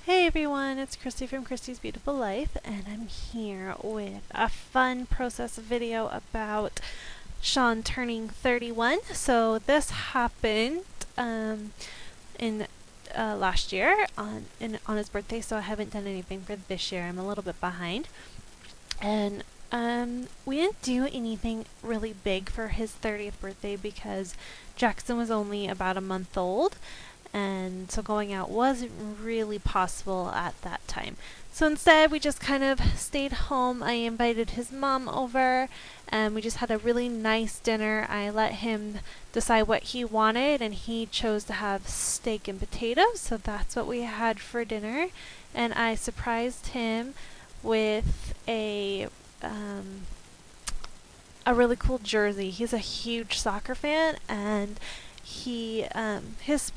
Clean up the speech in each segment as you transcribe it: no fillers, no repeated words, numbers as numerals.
Hey everyone, it's Christy from Christy's Beautiful Life, and I'm here with a fun process video about Sean turning 31. So this happened in last year on his birthday, so I haven't done anything for this year. I'm a little bit behind. And we didn't do anything really big for his 30th birthday because Jackson was only about a month old, and so going out wasn't really possible at that time. So instead, we just kind of stayed home. I invited his mom over, and we just had a really nice dinner. I let him decide what he wanted, and he chose to have steak and potatoes, so that's what we had for dinner. And I surprised him with a really cool jersey. He's a huge soccer fan, and his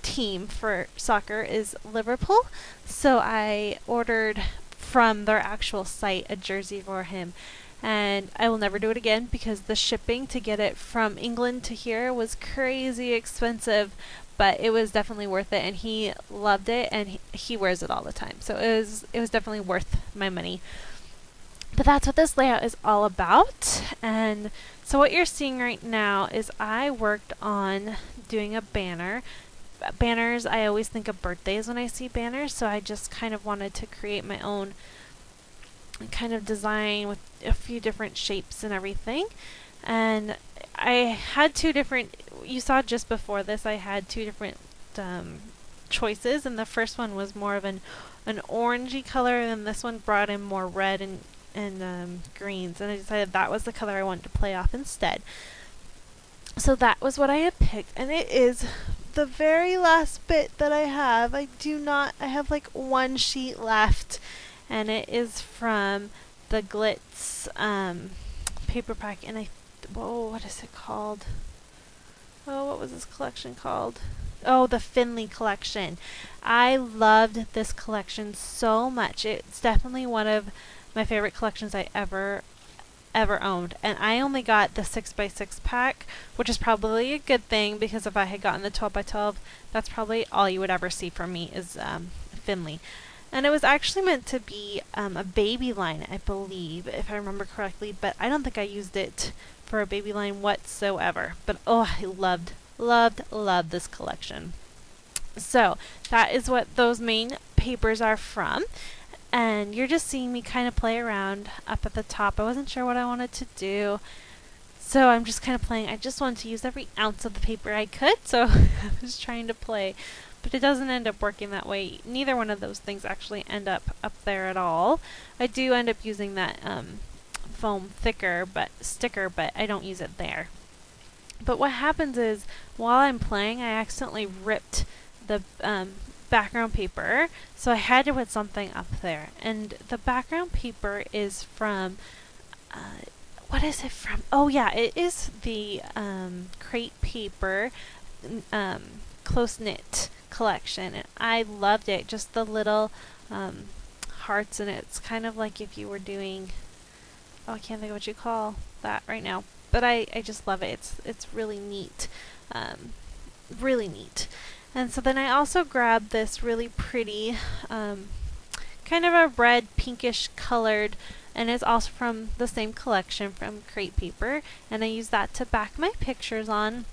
team for soccer is Liverpool, so I ordered from their actual site a jersey for him. And I will never do it again because the shipping to get it from England to here was crazy expensive, but it was definitely worth it, and he loved it, and he wears it all the time, so it was definitely worth my money. But that's what this layout is all about. And so what you're seeing right now is I worked on doing a banner. Banners, I always think of birthdays when I see banners, so I just kind of wanted to create my own kind of design with a few different shapes and everything. And I had you saw just before this, I had two different choices, and the first one was more of an orangey color, and this one brought in more red and greens, and I decided that was the color I wanted to play off instead. So that was what I had picked, and it is the very last bit that I have. I have like one sheet left, and it is from the Glitz paper pack, and what is it called? Oh, what was this collection called? Oh, the Finley collection. I loved this collection so much. It's definitely one of my favorite collections I ever owned, and I only got the 6x6 pack, which is probably a good thing because if I had gotten the 12x12, that's probably all you would ever see from me is Finley. And it was actually meant to be a baby line, I believe, if I remember correctly, but I don't think I used it for a baby line whatsoever. But oh, I loved this collection. So that is what those main papers are from. And you're just seeing me kind of play around up at the top. I wasn't sure what I wanted to do, so I'm just kind of playing. I just wanted to use every ounce of the paper I could, so I was trying to play. But it doesn't end up working that way. Neither one of those things actually end up there at all. I do end up using that foam sticker, but I don't use it there. But what happens is, while I'm playing, I accidentally ripped the background paper, so I had to put something up there. And the background paper is from what is it from? Oh yeah, it is the Crate Paper Close Knit collection, and I loved it. Just the little hearts, and it's kind of like if you were doing, oh, I can't think of what you call that right now, but I just love it. It's really neat, really neat. And so then I also grabbed this really pretty, kind of a red pinkish colored, and it's also from the same collection from Crate Paper, and I used that to back my pictures on.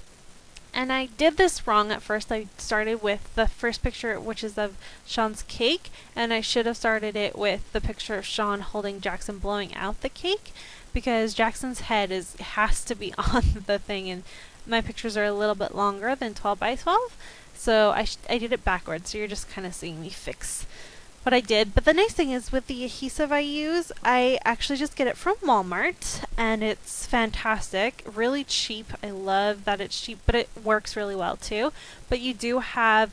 And I did this wrong at first. I started with the first picture, which is of Sean's cake, and I should have started it with the picture of Sean holding Jackson blowing out the cake, because Jackson's head has to be on the thing, and my pictures are a little bit longer than 12x12. So I did it backwards, so you're just kind of seeing me fix what I did. But the nice thing is, with the adhesive I use, I actually just get it from Walmart, and it's fantastic, really cheap. I love that it's cheap, but it works really well too. But you do have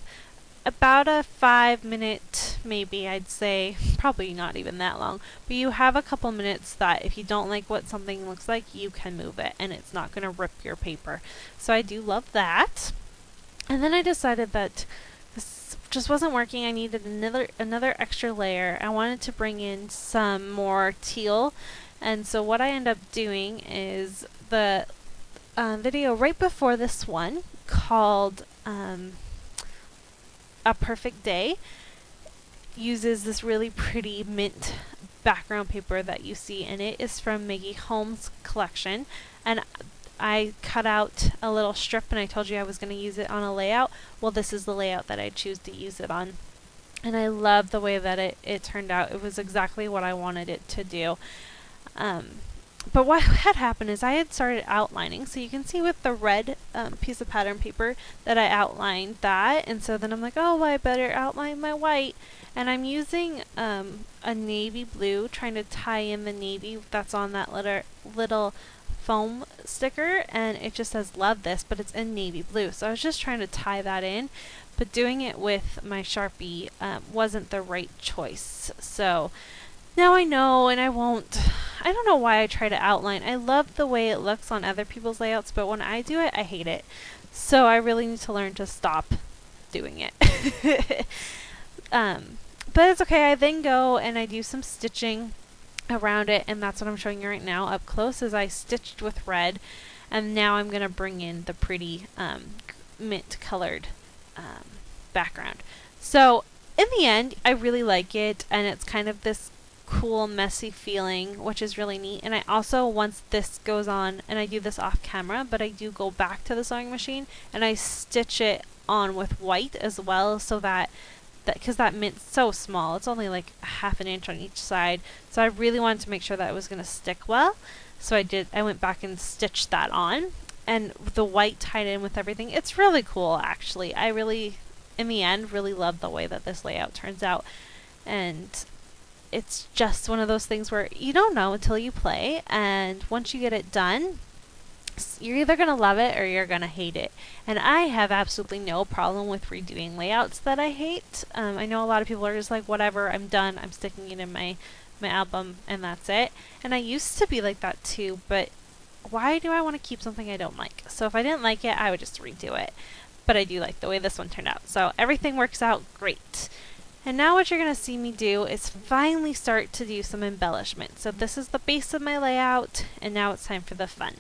about a 5-minute, maybe I'd say, probably not even that long, but you have a couple minutes that if you don't like what something looks like, you can move it, and it's not going to rip your paper. So I do love that. And then I decided that this just wasn't working. I needed another extra layer. I wanted to bring in some more teal, and so what I end up doing is the video right before this one called A Perfect Day uses this really pretty mint background paper that you see, and it is from Maggie Holmes' collection. And I cut out a little strip, and I told you I was going to use it on a layout. Well, this is the layout that I choose to use it on. And I love the way that it turned out. It was exactly what I wanted it to do. But what had happened is I had started outlining. So you can see with the red piece of pattern paper that I outlined that. And so then I'm like, oh, well, I better outline my white. And I'm using a navy blue, trying to tie in the navy that's on that little foam sticker. And it just says love this, but it's in navy blue. So I was just trying to tie that in. But doing it with my Sharpie wasn't the right choice. So now I know, and I don't know why I try to outline. I love the way it looks on other people's layouts, but when I do it, I hate it. So I really need to learn to stop doing it. But it's okay. I then go and I do some stitching around it, and that's what I'm showing you right now up close. Is I stitched with red, and now I'm going to bring in the pretty mint colored background. So in the end, I really like it, and it's kind of this cool messy feeling, which is really neat. And I also, once this goes on, and I do this off camera, but I do go back to the sewing machine and I stitch it on with white as well, so that because that mint's so small, it's only like a half an inch on each side, so I really wanted to make sure that it was going to stick well. So I went back and stitched that on, and the white tied in with everything. It's really cool, actually. I really, in the end, really love the way that this layout turns out. And it's just one of those things where you don't know until you play, and once you get it done, you're either going to love it or you're going to hate it. And I have absolutely no problem with redoing layouts that I hate. I know a lot of people are just like, whatever, I'm done, I'm sticking it in my album, and that's it. And I used to be like that too, but why do I want to keep something I don't like? So if I didn't like it, I would just redo it. But I do like the way this one turned out. So everything works out great. And now what you're going to see me do is finally start to do some embellishment. So this is the base of my layout, and now it's time for the fun.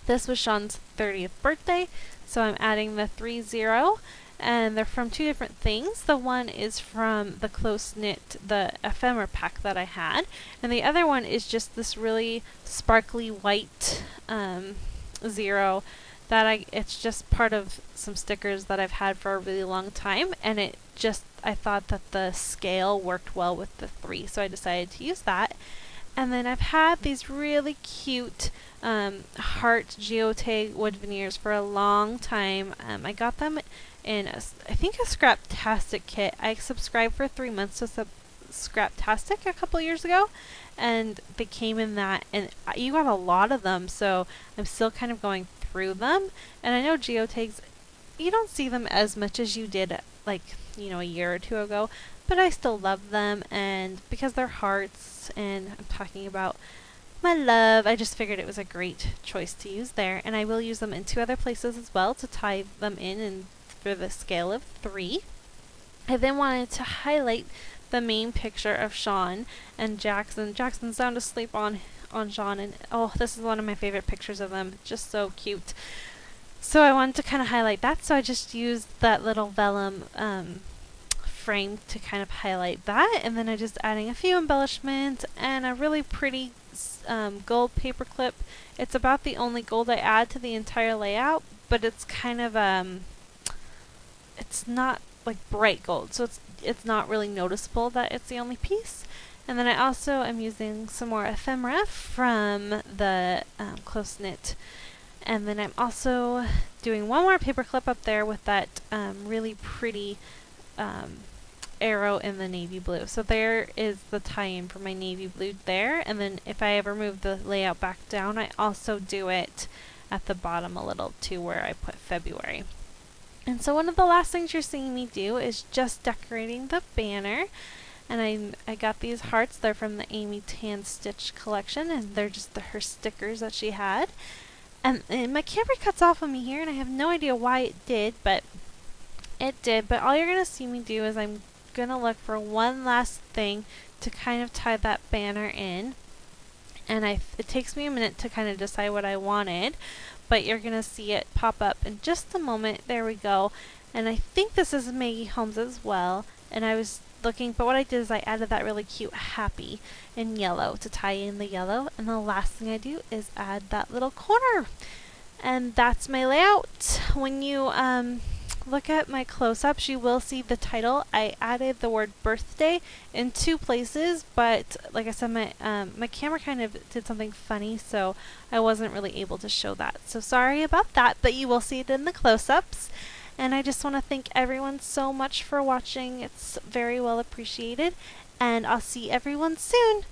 This was Sean's 30th birthday, so I'm adding the 3-0, and they're from two different things. The one is from the Close Knit, the ephemera pack that I had, and the other one is just this really sparkly white 0 that it's just part of some stickers that I've had for a really long time, and I thought that the scale worked well with the 3, so I decided to use that. And then I've had these really cute heart geotag wood veneers for a long time. I got them in, I think, a Scraptastic kit. I subscribed for 3 months to Scraptastic a couple years ago, and they came in that, and you got a lot of them, so I'm still kind of going through them. And I know geotags, you don't see them as much as you did like, a year or two ago, but I still love them, and because they're hearts and I'm talking about my love, I just figured it was a great choice to use there. And I will use them in 2 other places as well to tie them in and for the scale of 3. I then wanted to highlight the main picture of Sean and Jackson. Jackson's sound asleep on Sean, and oh, this is one of my favorite pictures of them. Just so cute. So I wanted to kind of highlight that, so I just used that little vellum frame to kind of highlight that, and then I'm just adding a few embellishments and a really pretty gold paper clip. It's about the only gold I add to the entire layout, but it's kind of it's not like bright gold, so it's not really noticeable that it's the only piece. And then I also am using some more ephemera from the Close Knit. And then I'm also doing one more paper clip up there with that really pretty arrow in the navy blue. So there is the tie-in for my navy blue there. And then if I ever move the layout back down, I also do it at the bottom a little too, where I put February. And so one of the last things you're seeing me do is just decorating the banner. And I got these hearts. They're from the Amy Tan Stitch collection, and they're just her stickers that she had. And my camera cuts off on me here, and I have no idea why it did, but it did. But all you're going to see me do is I'm going to look for one last thing to kind of tie that banner in. And it takes me a minute to kind of decide what I wanted, but you're going to see it pop up in just a moment. There we go. And I think this is Maggie Holmes as well. And I was looking, but what I did is I added that really cute happy in yellow to tie in the yellow. And the last thing I do is add that little corner. And that's my layout. When you look at my close-ups, you will see the title. I added the word birthday in 2 places, but like I said, my camera kind of did something funny, so I wasn't really able to show that. So sorry about that, but you will see it in the close-ups. And I just want to thank everyone so much for watching. It's very well appreciated, and I'll see everyone soon.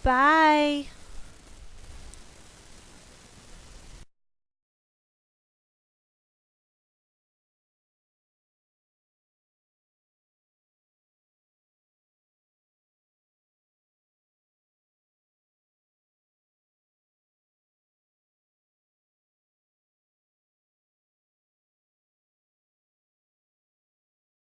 Bye!